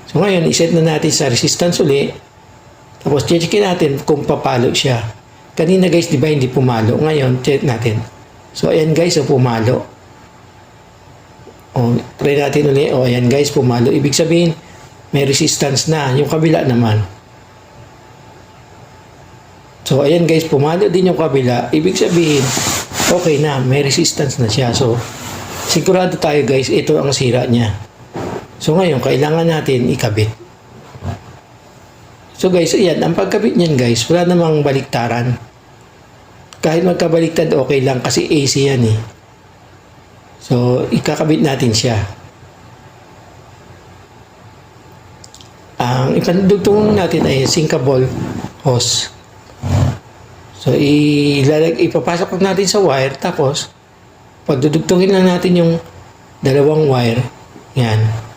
So ngayon, iset na natin sa resistance uli. Tapos checkin natin kung papalo siya. Kanina guys, di ba hindi pumalo? Ngayon, check natin. So ayan guys, pumalo. O, try natin uli. O ayan guys, pumalo. Ibig sabihin, may resistance na. Yung kabila naman. So ayan guys, pumalo din yung kabila. Ibig sabihin, okay na. May resistance na siya. So, sigurado tayo guys, ito ang sira niya. So ngayon, kailangan natin ikabit. So guys, ayan, ang pagkabit niyan guys, wala namang baliktaran. Kahit magkabaliktad, okay lang kasi AC yan eh. So, ikakabit natin siya. Ang ipandugtong natin ay sinkable hose. So, ipapasok natin sa wire, tapos, pagdudugtungin lang natin yung dalawang wire. Yan.